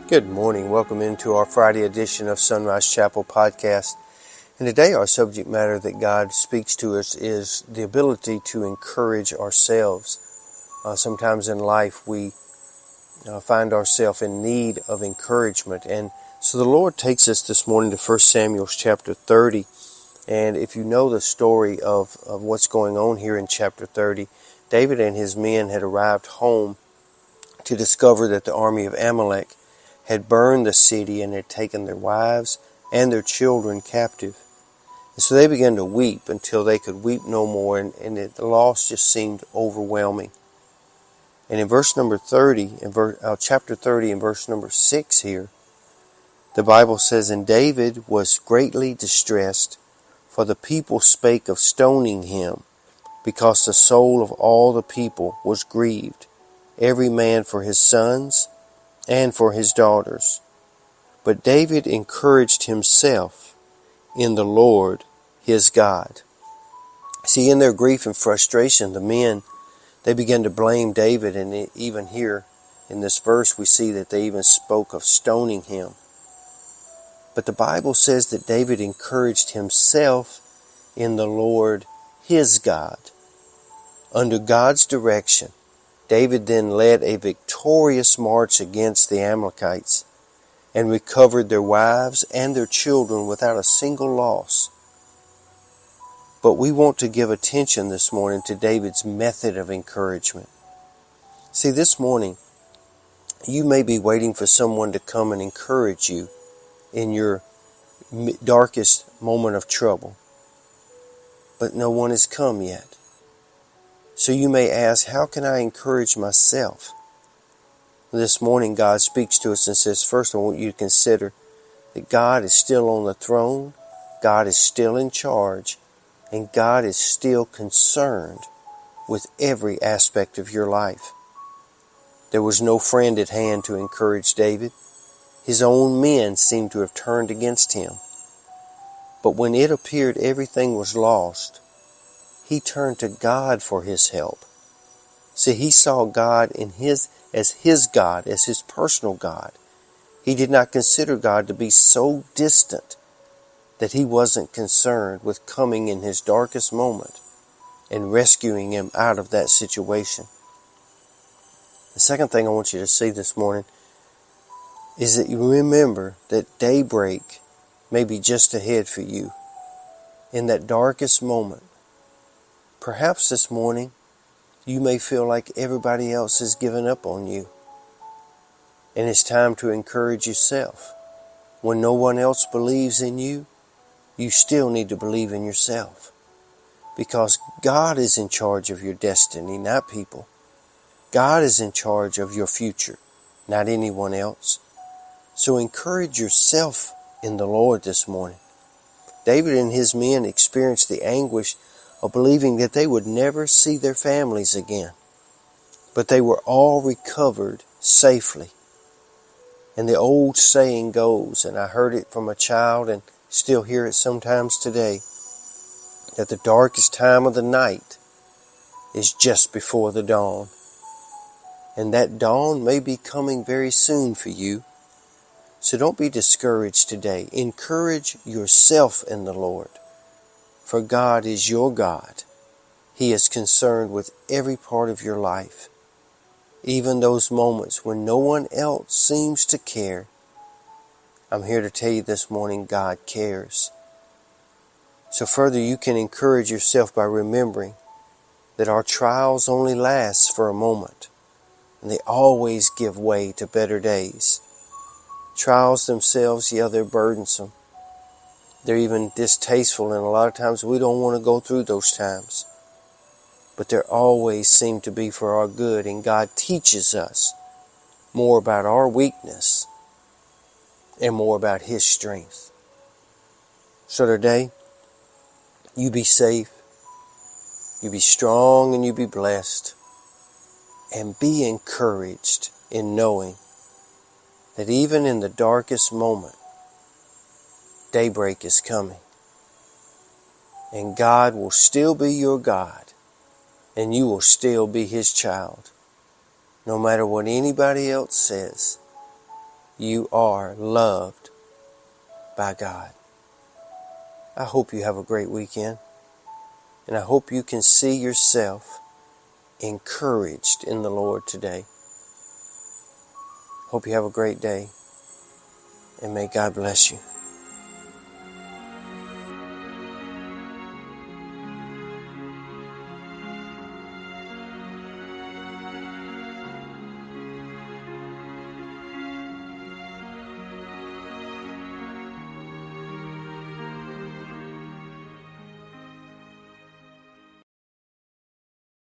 Good morning. Welcome into our Friday edition of Sunrise Chapel podcast. And today our subject matter that God speaks to us is the ability to encourage ourselves. Sometimes in life we find ourselves in need of encouragement. And so the Lord takes us this morning to 1 Samuel chapter 30. And if you know the story of what's going on here in chapter 30, David and his men had arrived home to discover that the army of Amalek had burned the city and had taken their wives and their children captive. And so they began to weep until they could weep no more, and the loss just seemed overwhelming. And in verse number 30, chapter 30 and verse number 6 here, the Bible says, "And David was greatly distressed, for the people spake of stoning him, because the soul of all the people was grieved, every man for his sons and for his daughters. But David encouraged himself in the Lord his God." See, in their grief and frustration, the men, they began to blame David, and even here in this verse we see that they even spoke of stoning him. But the Bible says that David encouraged himself in the Lord his God. Under God's direction, David then led a victorious march against the Amalekites and recovered their wives and their children without a single loss. But we want to give attention this morning to David's method of encouragement. See, this morning, you may be waiting for someone to come and encourage you in your darkest moment of trouble, but no one has come yet. So you may ask, how can I encourage myself? This morning God speaks to us and says, first I want you to consider that God is still on the throne, God is still in charge, and God is still concerned with every aspect of your life. There was no friend at hand to encourage David. His own men seemed to have turned against him. But when it appeared everything was lost, he turned to God for his help. See, he saw God as his God, as his personal God. He did not consider God to be so distant that he wasn't concerned with coming in his darkest moment and rescuing him out of that situation. The second thing I want you to see this morning is that you remember that daybreak may be just ahead for you. In that darkest moment, perhaps this morning, you may feel like everybody else has given up on you. And it's time to encourage yourself. When no one else believes in you, you still need to believe in yourself. Because God is in charge of your destiny, not people. God is in charge of your future, not anyone else. So encourage yourself in the Lord this morning. David and his men experienced the anguish of believing that they would never see their families again. But they were all recovered safely. And the old saying goes, and I heard it from a child and still hear it sometimes today, that the darkest time of the night is just before the dawn. And that dawn may be coming very soon for you. So don't be discouraged today. Encourage yourself in the Lord. For God is your God. He is concerned with every part of your life. Even those moments when no one else seems to care. I'm here to tell you this morning, God cares. So further, you can encourage yourself by remembering that our trials only last for a moment. And they always give way to better days. Trials themselves, they're burdensome. They're even distasteful, and a lot of times we don't want to go through those times. But they always seem to be for our good, and God teaches us more about our weakness and more about His strength. So today, you be safe, you be strong, and you be blessed, and be encouraged in knowing that even in the darkest moment, daybreak is coming. And God will still be your God. And you will still be His child. No matter what anybody else says. You are loved by God. I hope you have a great weekend, and I hope you can see yourself encouraged in the Lord today. Hope you have a great day, and may God bless you.